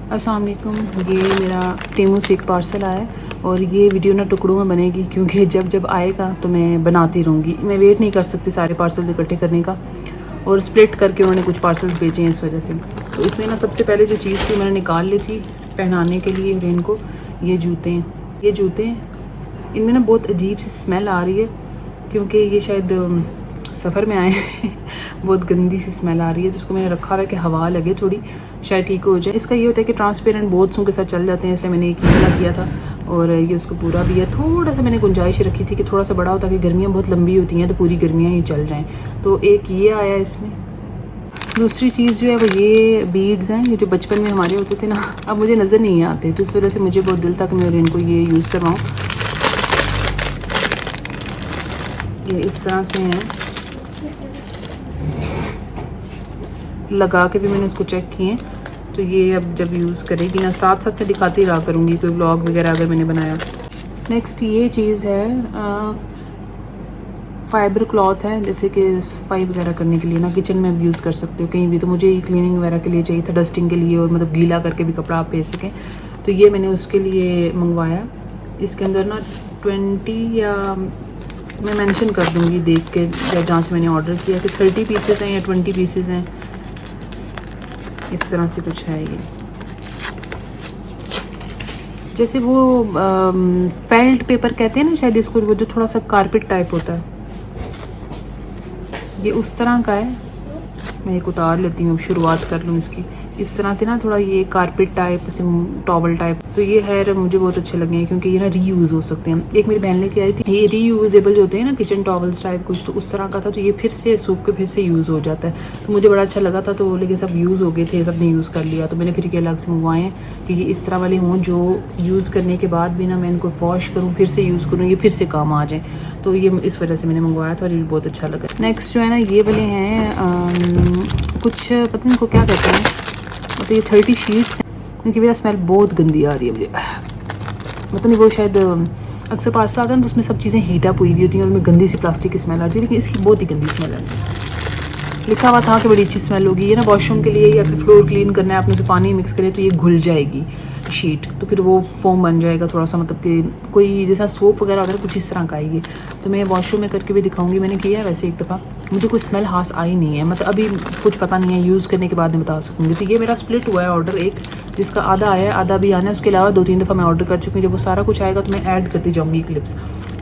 अस्सलाम वालेकुम। ये मेरा टेमू से एक पार्सल आया है और ये वीडियो ना टुकड़ों में बनेगी क्योंकि जब जब आएगा तो मैं बनाती रहूँगी। मैं वेट नहीं कर सकती सारे पार्सल्स इकट्ठे करने का, और स्प्लिट करके उन्होंने कुछ पार्सल्स भेजे हैं इस वजह से। तो इसमें ना सबसे पहले जो चीज़ थी मैंने निकाल ली थी पहनाने के लिए रेन को। ये जूते हैं, ये जूते हैं। इनमें ना बहुत अजीब सी स्मेल आ रही है क्योंकि ये शायद सफ़र में आए हैं। बहुत गंदी सी स्मेल आ रही है, जिसको मैंने रखा हुआ है कि हवा लगे थोड़ी, शायद ठीक हो जाए। इसका ये होता है कि ट्रांसपेरेंट बोथ्सों के साथ चल जाते हैं, इसलिए मैंने एक ही वाला किया था और ये उसको पूरा भी है। थोड़ा सा मैंने गुंजाइश रखी थी कि थोड़ा सा बड़ा होता कि गर्मियाँ बहुत लंबी होती हैं तो पूरी गर्मियाँ ही चल जाएँ। तो एक ये आया इसमें। दूसरी चीज़ जो है वो ये बीड्स हैं, ये जो बचपन में हमारे होते थे ना, अब मुझे नज़र नहीं आते, तो इस वजह से मुझे बहुत दिल था कि मैं इनको ये यूज़ करवाऊँ। ये इस तरह से हैं, लगा के भी मैंने इसको चेक किए। तो ये अब जब यूज़ करेगी ना, साथ साथ मैं दिखाती रहा करूँगी कोई व्लॉग वगैरह अगर मैंने बनाया। नेक्स्ट ये चीज़ है, फाइबर क्लॉथ है, जैसे कि सफाई वगैरह करने के लिए ना किचन में भी यूज़ कर सकते हो कहीं भी। तो मुझे ये क्लीनिंग वगैरह के लिए चाहिए था, डस्टिंग के लिए, और मतलब गीला करके भी कपड़ा आप फेर सकें। तो ये मैंने उसके लिए मंगवाया। इसके अंदर ना 20 या मैं मेंशन कर दूँगी देख के जहाँ से मैंने ऑर्डर किया कि 30 पीसेस हैं या 20 पीसेस हैं, इस तरह से कुछ है। ये जैसे वो फेल्ट पेपर कहते हैं ना शायद इसको, वो जो थोड़ा सा कारपेट टाइप होता है, ये उस तरह का है। मैं एक उतार लेती हूँ, अब शुरुआत कर लूँ इसकी। इस तरह से ना थोड़ा ये कारपेट टाइप से टॉवल टाइप, तो ये है मुझे बहुत अच्छे लगे हैं क्योंकि ये ना रीयूज़ हो सकते हैं। एक मेरी बहन लेके आई थी, ये रीयूजेबल जो होते हैं ना किचन टॉवल्स टाइप कुछ, तो उस तरह का था। तो ये फिर से सूख के फिर से यूज़ हो जाता है, तो मुझे बड़ा अच्छा लगा था। तो लेकिन सब यूज़ हो गए थे, सब ने यूज़ कर लिया, तो मैंने फिर ये अलग से मंगवाए हैं कि ये इस तरह वाले हों जो यूज़ करने के बाद भी ना मैं इनको वॉश करूँ, फिर से यूज़ करूँ, ये फिर से काम आ जाए। तो ये इस वजह से मैंने मंगवाया था और ये भी बहुत अच्छा लगा। नेक्स्ट जो है ना ये वाले हैं, कुछ पता नहीं इनको क्या कहते हैं, तो ये 30 शीट्स हैं। क्योंकि मेरा स्मेल बहुत गंदी आ रही है मुझे, पता नहीं वो शायद अक्सर पार्सल आता है ना तो उसमें सब चीज़ें हीट अप हुई हुई होती हैं और उसमें गंदी सी प्लास्टिक की स्मेल आ रही है, लेकिन इसकी बहुत ही गंदी स्मेल है। लिखा हुआ था कि बड़ी अच्छी स्मेल होगी। ये ना वॉशरूम के लिए या फिर फ्लोर क्लीन करना है आपने, तो पानी मिक्स करें तो ये घुल जाएगी शीट, तो फिर वो फोम बन जाएगा थोड़ा सा, मतलब कि कोई जैसा सोप वगैरह वगैरह कुछ इस तरह का आएगी। तो मैं वॉशरूम में करके भी दिखाऊंगी, मैंने किया है वैसे एक दफ़ा, मुझे कोई स्मेल हास आई नहीं है, मतलब अभी कुछ पता नहीं है, यूज़ करने के बाद मैं बता सकूँगी। तो ये मेरा स्प्लिट हुआ है ऑर्डर, एक जिसका आधा आया है आधा भी आना है, उसके अलावा 2-3 दफ़ा मैं ऑर्डर कर चुकी हूँ। जब वो सारा कुछ आएगा तो मैं ऐड करती जाऊँगी क्लिप्स,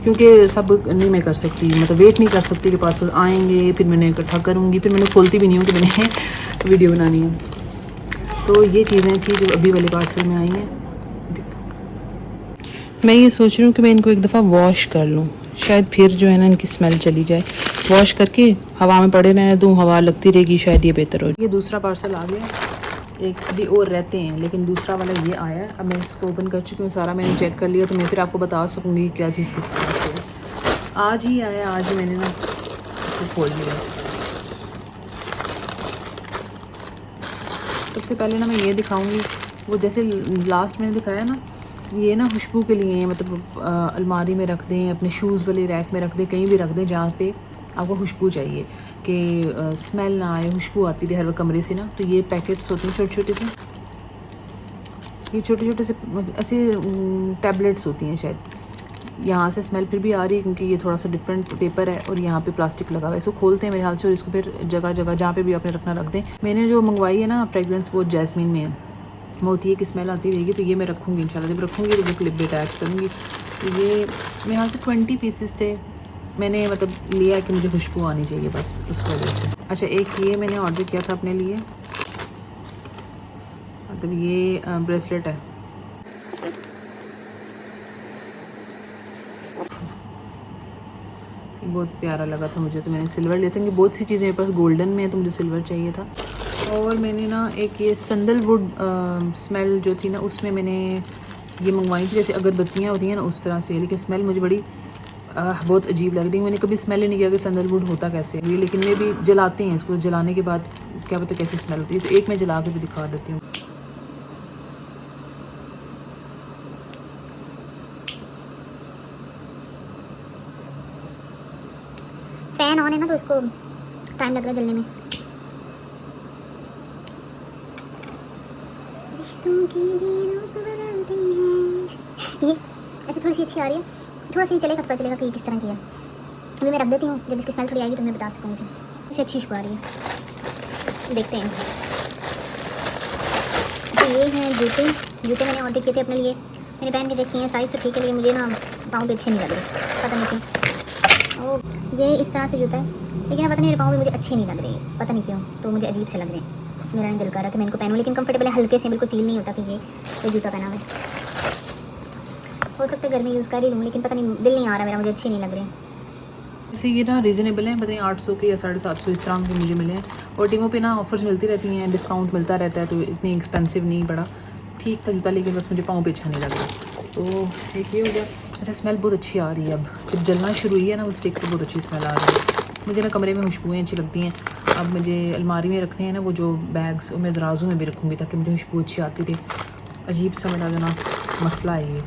क्योंकि सब नहीं मैं कर सकती, मतलब वेट नहीं कर सकती कि पार्सल आएंगे फिर मैंने इकट्ठा करूँगी, फिर मैंने खोलती भी नहीं हूँ कि मैंने वीडियो बनानी है। तो ये चीज़ें थी जो अभी वाले पार्सल में आई हैं। मैं ये सोच रही हूँ कि मैं इनको एक दफ़ा वॉश कर लूँ, शायद फिर जो है ना इनकी स्मेल चली जाए। वॉश करके हवा में पड़े रहने दूँ, हवा लगती रहेगी, शायद ये बेहतर हो। ये दूसरा पार्सल आ गया, एक अभी और रहते हैं लेकिन दूसरा वाला ये आया है। अब मैं इसको ओपन कर चुकी हूँ, सारा मैंने चेक कर लिया, तो मैं फिर आपको बता सकूँगी क्या चीज़ किस तरह से है। आज ही आया, आज ही मैंने ना इसको खोल लिया। सबसे पहले ना मैं ये दिखाऊंगी, वो जैसे लास्ट मैंने दिखाया ना, ये ना खुशबू के लिए, मतलब अलमारी में रख दें, अपने शूज़ वाले रैक में रख दें, कहीं भी रख दें जहाँ पे आपको खुशबू चाहिए कि स्मेल ना आए, खुशबू आती रहे हर वक्त कमरे से ना। तो ये पैकेट्स होते हैं छोटे छोटे से, ये छोटे छोटे से ऐसे टैबलेट्स होती हैं शायद। यहाँ से स्मेल फिर भी आ रही है क्योंकि ये थोड़ा सा डिफरेंट पेपर है और यहाँ पे प्लास्टिक लगा हुआ है। इसको खोलते हैं मेरे हाथ से और इसको फिर जगह जगह जहाँ पे भी आपने रखना रख दें। मैंने जो मंगवाई है ना फ्रेगरेंस, वो जैस्मिन में है, वो होती है कि स्मेल आती रहेगी। तो ये मैं रखूँगी इंशाल्लाह, जब रखूँगी तो वो क्लिप भी अटैच करूँगी। तो ये मेरे यहाँ से 20 पीसेस थे, मैंने मतलब लिया कि मुझे खुशबू आनी चाहिए बस उस वजह से। अच्छा, एक ये मैंने ऑर्डर किया था अपने लिए, मतलब ये ब्रेसलेट है, बहुत प्यारा लगा था मुझे, तो मैंने सिल्वर लिया था क्योंकि बहुत सी चीज़ें मेरे पास गोल्डन में है तो मुझे सिल्वर चाहिए था। और मैंने ना एक ये सैंडलवुड स्मेल जो थी ना, उसमें मैंने ये मंगवाई थी, जैसे अगरबत्तियाँ होती हैं ना उस तरह से, लेकिन स्मेल मुझे बड़ी बहुत अजीब लग रही है। मैंने कभी स्मेल ही नहीं किया कि सैंडलवुड होता कैसे है, लेकिन मैं भी जलाते हैं इसको, जलाने के बाद क्या पता कैसी स्मेल होती है। तो एक मैं जला के भी दिखा देती हूँ। फैन ऑन है ना तो इसको टाइम लग रहा है जलने में। रिश्तों की भी रूप बदलते हैं। ये ऐसे थोड़ी सी अच्छी आ रही है, थोड़ा सा चलेगा पता चलेगा कि ये किस तरह की है। अभी मैं रख देती हूँ, जब इसकी स्मेल थोड़ी आएगी तो मैं बता सकूँगी। इसे अच्छी खुशबू आ रही है, देखते हैं। तो ये हैं जूते। जूते मैंने ऑर्डर किए थे अपने लिए, मैंने पहन के चेक किए हैं, साइज़ तो ठीक है लेकिन मुझे ना पाँव पे अच्छे नहीं लग रहे, पता नहीं क्यों। और ये इस तरह से जूता है, लेकिन पता नहीं मेरे पाँव पे मुझे अच्छे नहीं लग रहे, पता नहीं क्यों, तो मुझे अजीब से लग रहे हैं। मेरा नहीं दिल कर रहा कि मैं इनको पहनूँ, लेकिन कंफर्टेबल है, हल्के से, बिल्कुल फील नहीं होता कि ये जूता पहना हुआ है। हो सकता है घर में यूज़ कर ही लूँ, लेकिन पता नहीं दिल नहीं आ रहा मेरा, मुझे अच्छे नहीं लग रहे। जैसे ये ना रीज़नेबल है, पता नहीं 800 के या 750 इस तरह के मुझे मिले हैं। और टीमों पे ना ऑफर्स मिलती रहती हैं, डिस्काउंट मिलता रहता है, तो इतनी एक्सपेंसिव नहीं पड़ा, ठीक था जूता, लेकिन बस मुझे पाँव पे अच्छा नहीं लग रहा। तो एक ये हो गया। अच्छा, स्मेल बहुत अच्छी आ रही है, अब जब जलना शुरू हुई है ना उस स्टिक पर बहुत अच्छी स्मेल आ रही है। मुझे ना कमरे में खुशबुएँ अच्छी लगती हैं। अब मुझे अलमारी में रखने हैं ना वो जो बैग्स, वो मैं दराजों में भी रखूँगी ताकि मुझे खुशबू अच्छी आती रहे। अजीब सा मेरा जो ना मसला है ये।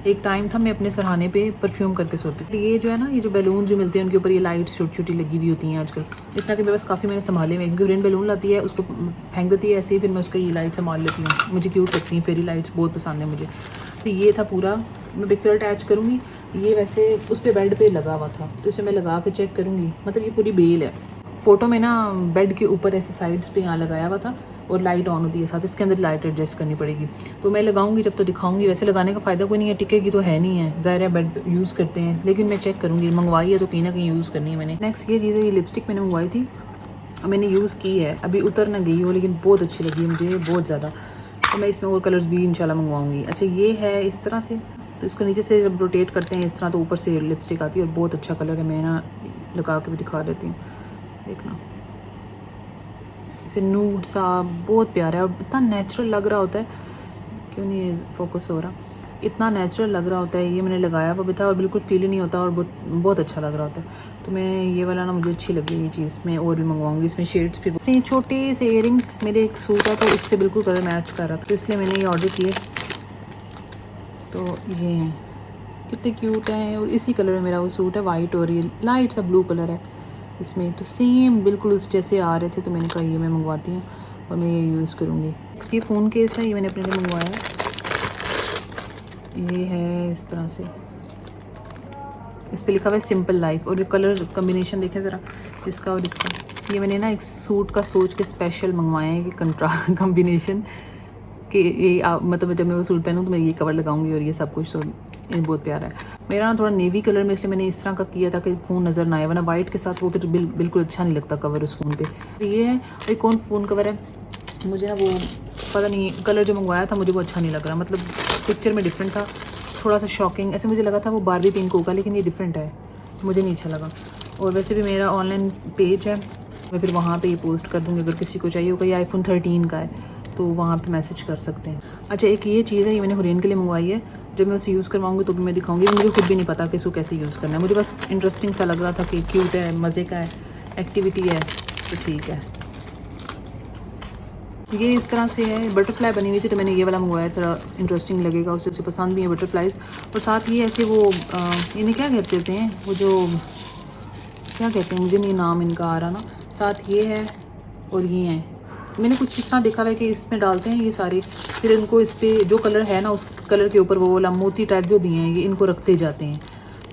एक टाइम था मैं अपने सरहाने पे परफ्यूम करके सोती थी। ये जो है ना, ये जो बैलून जो मिलते हैं उनके ऊपर ये लाइट्स छोटी छोटी लगी हुई होती हैं आजकल। इस तरह के मेरे पास काफ़ी मैंने संभाले हुए, क्योंकि रेन बैलून लाती है, उसको फेंक देती है ऐसे ही, फिर मैं उसका ये लाइट संभाल लेती हूँ। मुझे क्यूट लगती हैं, फेरी लाइट्स बहुत पसंद है मुझे। तो ये था पूरा, मैं पिक्चर अटैच करूँगी। ये वैसे उस पर बेड पर लगा हुआ था, तो इसे मैं लगा के चेक करूँगी। मतलब ये पूरी बेल है। फ़ोटो में ना बेड के ऊपर ऐसे साइड्स पे यहाँ लगाया हुआ था और लाइट ऑन होती है साथ, इसके अंदर लाइट एडजस्ट करनी पड़ेगी। तो मैं लगाऊंगी जब तो दिखाऊंगी, वैसे लगाने का फ़ायदा कोई नहीं है, टिकेगी तो है नहीं है, ज़ाहिर है बेड यूज़ करते हैं, लेकिन मैं चेक करूँगी, मंगवाई है तो कहीं ना कहीं यूज़ करनी है मैंने। नेक्स्ट ये चीज़ है, ये लिपस्टिक मैंने मंगवाई थी, मैंने यूज़ की है, अभी उतर ना गई हो, लेकिन बहुत अच्छी लगी है मुझे बहुत ज़्यादा। तो मैं इसमें और कलर्स भी इंशाल्लाह मंगवाऊँगी। अच्छा, ये है इस तरह से, तो इसको नीचे से जब रोटेट करते हैं इस तरह तो ऊपर से लिपस्टिक आती है, और बहुत अच्छा कलर है। मैं ना लगा के भी दिखा देती हूँ, देखना, इसे नूड सा बहुत प्यारा है और इतना नेचुरल लग रहा होता है। क्यों नहीं फोकस हो रहा, इतना नेचुरल लग रहा होता है। ये मैंने लगाया हुआ भी था और बिल्कुल फील ही नहीं होता, और बहुत बहुत अच्छा लग रहा होता है। तो मैं ये वाला ना मुझे अच्छी लगी ये चीज़, मैं और भी मंगवाऊंगी। इसमें शेड्स भी, इसमें छोटे से इयरिंग्स, मेरे एक सूट है तो उससे बिल्कुल कलर मैच कर रहा था, तो इसलिए मैंने ये ऑर्डर किए। तो ये हैं, कितने क्यूट हैं, और इसी कलर में मेरा वो सूट है, वाइट और ये लाइट सा ब्लू कलर है इसमें, तो सेम बिल्कुल उस जैसे आ रहे थे। तो मैंने कहा ये मैं मंगवाती हूँ और मैं ये यूज़ करूँगी। नेक्स्ट ये फ़ोन केस है, ये मैंने अपने लिए मंगवाया है। ये है इस तरह से, इस पर लिखा हुआ है सिंपल लाइफ, और ये कलर कम्बिनेशन देखें ज़रा इसका और इसका। ये मैंने ना एक सूट का सोच के स्पेशल मंगवाए हैं कि कम्बिनेशन कि ये मतलब जब मैं वो सूट पहनूँ तो मैं ये कवर लगाऊंगी और ये सब कुछ। तो ये बहुत प्यारा है। मेरा ना थोड़ा नेवी कलर में, इसलिए मैंने इस तरह का किया था कि फ़ोन नज़र ना आए, वरना वाइट के साथ वो फिर बिल्कुल अच्छा नहीं लगता कवर उस फ़ोन पे। तो ये है, ये कौन फ़ोन कवर है, मुझे ना वो पता नहीं, कलर जो मंगवाया था मुझे वो अच्छा नहीं लग रहा, मतलब पिक्चर में डिफरेंट था, थोड़ा सा शॉकिंग, ऐसे मुझे लगा था वो बारबी पिंक होगा, लेकिन ये डिफरेंट है, मुझे नहीं अच्छा लगा। और वैसे भी मेरा ऑनलाइन पेज है, मैं फिर वहाँ पे ये पोस्ट कर दूँगी, अगर किसी को चाहिए होगा। ये iPhone 13 का है, तो वहाँ पे मैसेज कर सकते हैं। अच्छा, एक ये चीज़ है, ये मैंने हुरैन के लिए मंगवाई है, जब मैं उसे यूज़ करवाऊँगी तो भी मैं दिखाऊँगी। मुझे खुद भी नहीं पता कि इसको कैसे यूज़ करना है, मुझे बस इंटरेस्टिंग सा लग रहा था कि क्यूट है, मज़े का है, एक्टिविटी है, तो ठीक है। ये इस तरह से है, बटरफ्लाई बनी हुई थी, तो मैंने ये वाला मंगवाया, थोड़ा इंटरेस्टिंग लगेगा, उसे पसंद भी है बटरफ्लाइज। और साथ ये ऐसे वो इन्हें क्या कहते हैं, वो जो क्या कहते हैं, मुझे नहीं नाम इनका आ रहा ना। साथ ये है और ये हैं, मैंने कुछ इस तरह देखा हुआ है कि इसमें डालते हैं ये सारे, फिर इनको इस पर जो कलर है ना उस कलर के ऊपर वो वाला मोती टाइप जो भी हैं, ये इनको रखते जाते हैं,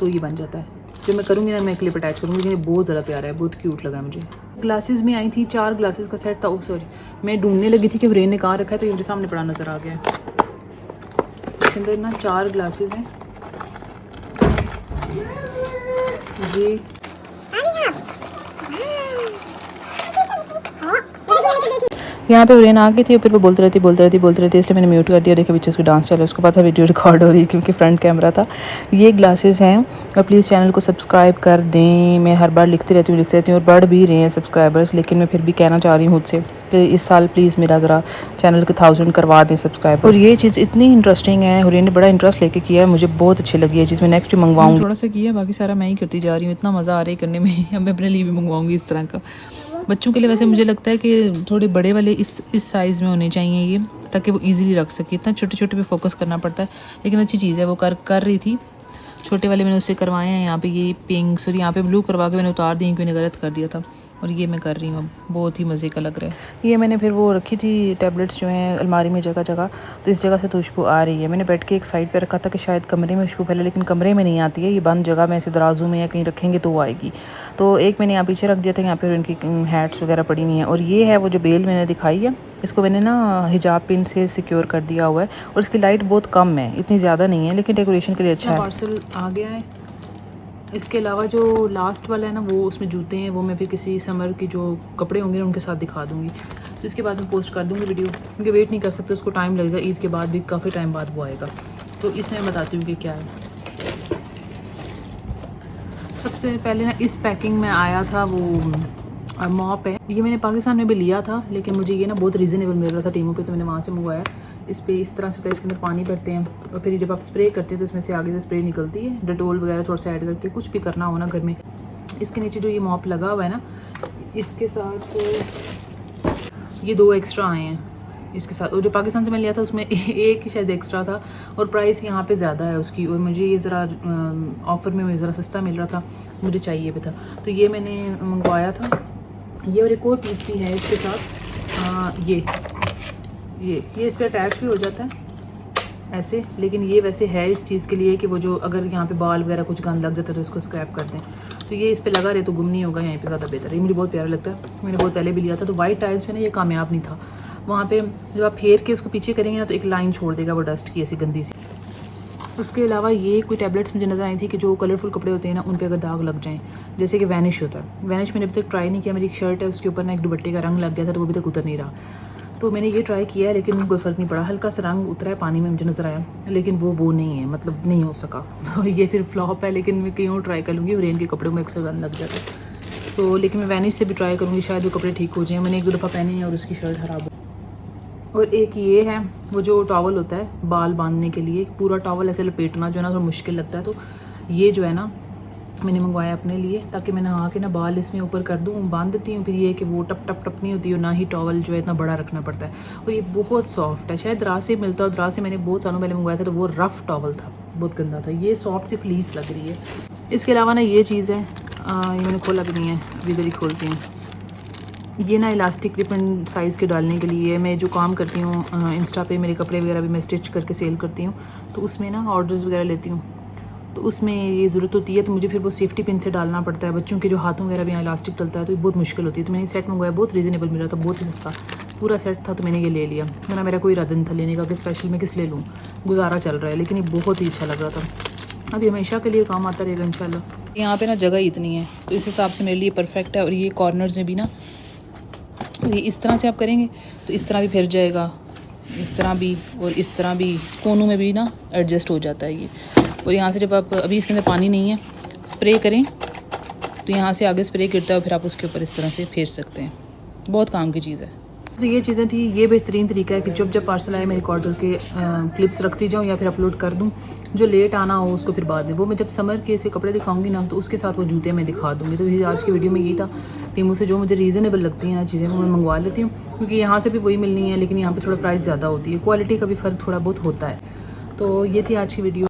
तो ये बन जाता है। जो मैं करूँगी ना, मैं क्लिप अटैच करूँगी, ये बहुत ज़्यादा प्यारा है, बहुत क्यूट लगा मुझे। ग्लासेस में आई थी, 4 ग्लासेस का सेट था। ओ सॉरी, मैं ढूंढने लगी थी कि रेन ने कहाँ रखा है, तो ये मेरे सामने पड़ा नज़र आ गया। इसके अंदर ना 4 ग्लासेस हैं। ये यहाँ पे उरेन आ गई थी, फिर वो बोलती रहती, इसलिए मैंने म्यूट कर दिया। देखिए पीछे उसकी डांस चल रहा है, उसको पता है वीडियो रिकॉर्ड हो रही है क्योंकि फ्रंट कैमरा था। ये ग्लासेस हैं, और प्लीज़ चैनल को सब्सक्राइब कर दें। मैं हर बार लिखती रहती हूँ, और बढ़ भी रहे हैं सब्सक्राइबर्स, लेकिन मैं फिर भी कहना चाह रही हूँ खुद से कि इस साल प्लीज़ मेरा ज़रा चैनल के 1000 करवा दें सब्सक्राइबर। और ये चीज़ इतनी इंटरेस्टिंग है, उरेन ने बड़ा इंटरेस्ट लेके किया है, मुझे बहुत अच्छी लगी है चीज़, मैं नेक्स्ट भी मंगवाऊँगी। थोड़ा सा किया, बाकी सारा मैं ही करती जा रही हूँ, इतना मज़ा आ रहा है करने में। अब मैं अपने लिए भी मंगवाऊँगी इस तरह का। बच्चों के लिए वैसे मुझे लगता है कि थोड़े बड़े वाले इस साइज़ में होने चाहिए ये, ताकि वो इजीली रख सके। इतना छोटे छोटे पे फोकस करना पड़ता है, लेकिन अच्छी चीज़ है, वो कर रही थी। छोटे वाले मैंने उससे करवाए हैं, यहाँ पे ये पिंक्स और यहाँ पे ब्लू करवा के मैंने उतार दी क्योंकि मैंने गलत कर दिया था। और ये मैं कर रही हूँ, बहुत ही मज़े का लग रहा है। ये मैंने फिर वो रखी थी टैबलेट्स जो हैं अलमारी में जगह जगह, तो इस जगह से तो खुशबू आ रही है। मैंने बेड के एक साइड पे रखा था कि शायद कमरे में खुशबू फैले, लेकिन कमरे में नहीं आती है, ये बंद जगह में ऐसे दराजू में या कहीं रखेंगे तो वो आएगी। तो एक मैंने यहाँ पीछे रख दिया था, यहाँ पर उनकी हैट्स वगैरह पड़ी हुई हैं। और ये है वो जो बेल मैंने दिखाई है, इसको मैंने ना हिजाब पिन से सिक्योर कर दिया हुआ है। और इसकी लाइट बहुत कम है, इतनी ज़्यादा नहीं है, लेकिन डेकोरेशन के लिए अच्छा है। पार्सल आ गया है। इसके अलावा जो लास्ट वाला है ना, वो उसमें जूते हैं, वो मैं फिर किसी समर की जो कपड़े होंगे ना उनके साथ दिखा दूँगी। तो इसके बाद मैं पोस्ट कर दूँगी वीडियो, क्योंकि वेट नहीं कर सकते, उसको टाइम लगेगा। ईद के बाद भी काफ़ी टाइम बाद वो आएगा। तो इसमें मैं बताती हूँ कि क्या है। सबसे पहले ना इस पैकिंग में आया था वो मॉप है। ये मैंने पाकिस्तान में भी लिया था, लेकिन मुझे ये ना बहुत रीज़नेबल मिल रहा था टीमों पे, तो मैंने वहाँ से मंगवाया। इस पे इस तरह से होता है, इसके अंदर पानी भरते हैं और फिर जब आप स्प्रे करते हैं तो इसमें से आगे से स्प्रे निकलती है। डेटोल वगैरह थोड़ा सा ऐड करके, कुछ भी करना हो ना घर में। इसके नीचे जो ये मॉप लगा हुआ है ना, इसके साथ ये 2 एक्स्ट्रा आए हैं इसके साथ। और जो पाकिस्तान से मैं लिया था उसमें एक ही शायद एक्स्ट्रा था, और प्राइस यहाँ पे ज़्यादा है उसकी। और मुझे ये ज़रा ऑफ़र में ज़रा सस्ता मिल रहा था, मुझे चाहिए भी था, तो ये मैंने मंगवाया था। ये और एक और पीस भी है इसके साथ। ये इस पर अटैच भी हो जाता है ऐसे, लेकिन ये वैसे है इस चीज़ के लिए कि वो जो अगर यहाँ पे बाल वगैरह कुछ गंद लग जाता है तो इसको स्क्रैप कर दें। तो ये इस पे लगा रहे तो गुम नहीं होगा, यहाँ पे ज़्यादा बेहतर है। ये मुझे बहुत प्यारा लगता है, मैंने बहुत पहले भी लिया था। तो वाइट टाइल्स में ना ये कामयाब नहीं था। वहाँ पे जब आप फेर के उसको पीछे करेंगे ना तो एक लाइन छोड़ देगा वो डस्ट की, ऐसी गंदी सी। उसके अलावा ये कोई टैबलेट्स मुझे नज़र आई थी कि जो कलरफुल कपड़े होते हैं ना उन पे अगर दाग लग जाएं, जैसे कि वैनिश होता है। वैनिश मैंने अभी तक ट्राई नहीं किया। मेरी एक शर्ट है, उसके ऊपर ना एक दुपट्टे का रंग लग गया था, तो वो अभी तक उतर नहीं रहा। तो मैंने ये ट्राई किया है, लेकिन कोई फ़र्क नहीं पड़ा। हल्का सा रंग उतरा है पानी में, मुझे नज़र आया, लेकिन वो नहीं है, मतलब नहीं हो सका। तो ये फिर फ्लॉप है, लेकिन मैं कहीं और ट्राई कर लूँगी। रेन के कपड़ों में अक्सर गंद लग जाता है, तो लेकिन मैं वैनिश से भी ट्राई करूँगी, शायद वो कपड़े ठीक हो जाएँ। मैंने 1-2 दफ़ा पहने हैं और उसकी शर्ट ख़राब हो। और एक ये है वो जो टॉवल होता है बाल बांधने के लिए, पूरा टॉवल ऐसे लपेटना जो है ना थोड़ा मुश्किल लगता है। तो ये जो है ना मैंने मंगवाया अपने लिए, ताकि मैं नहा के ना बाल इसमें ऊपर कर दूँ, बांध देती हूँ। फिर ये कि वो टप टप टप नहीं होती है, ना ही टॉवल जो है इतना बड़ा रखना पड़ता है। और ये बहुत सॉफ्ट है, शायद दराज से मिलता है। दराज से मैंने बहुत सालों पहले मंगवाया था, तो वो रफ़ टॉवल था, बहुत गंदा था। ये सॉफ्ट सी फ्लीस लग रही है। इसके अलावा ना ये चीज़ है, ये मैंने खोला भी नहीं है, अभी इधर ही खोलती हूँ। ये ना इलास्टिक डिफरेंट साइज़ के डालने के लिए। मैं जो काम करती हूँ इंस्टा पे, मेरे कपड़े वगैरह भी मैं स्टिच करके सेल करती हूँ, तो उसमें ना ऑर्डर्स वगैरह लेती हूँ, तो उसमें ये ज़रूरत होती है। तो मुझे फिर वो सेफ्टी पिन से डालना पड़ता है। बच्चों के जो हाथों वगैरह भी यहाँ इलास्टिक डलता है, तो ये बहुत मुश्किल होती है। तो मैंने सेट मंगवाया, बहुत रीज़नेबल मिल रहा था, बहुत ही सस्ता पूरा सेट था, तो मैंने ये ले लिया। वरना मेरा कोई इरादा नहीं था लेने का कि स्पेशल मैं किस ले लूँ, गुजारा चल रहा है। लेकिन ये बहुत ही अच्छा लग रहा था। अभी हमेशा के लिए काम आता रहेगा इंशाल्लाह। यहाँ पे ना जगह इतनी है, तो इस हिसाब से मेरे लिए परफेक्ट है। और ये कॉर्नर्स में भी ना, ये इस तरह से आप करेंगे तो इस तरह भी फिर जाएगा, इस तरह भी, और इस तरह भी कोनों में भी ना एडजस्ट हो जाता है ये। और यहाँ से जब आप, अभी इसके अंदर पानी नहीं है, स्प्रे करें तो यहाँ से आगे स्प्रे गिरता है, फिर आप उसके ऊपर इस तरह से फेर सकते हैं। बहुत काम की चीज़ है। तो ये चीज़ें थी। ये बेहतरीन तरीका है कि जब पार्सल आए मैं रिकॉर्ड करके क्लिप्स रखती जाऊँ या फिर अपलोड कर दूँ। जो लेट आना हो उसको फिर बाद में, वो मैं जब समर के ऐसे कपड़े दिखाऊंगी ना तो उसके साथ वो जूते मैं दिखा दूँगी। तो ये आज की वीडियो में यही था। टीमों से जो मुझे रीज़नेबल लगती हैं चीज़ें वो मैं मंगवा लेती हूँ, क्योंकि यहाँ से भी वही मिलनी है, लेकिन यहाँ पर थोड़ा प्राइस ज़्यादा होती है, क्वालिटी का भी फ़र्क थोड़ा बहुत होता है। तो ये थी आज की वीडियो।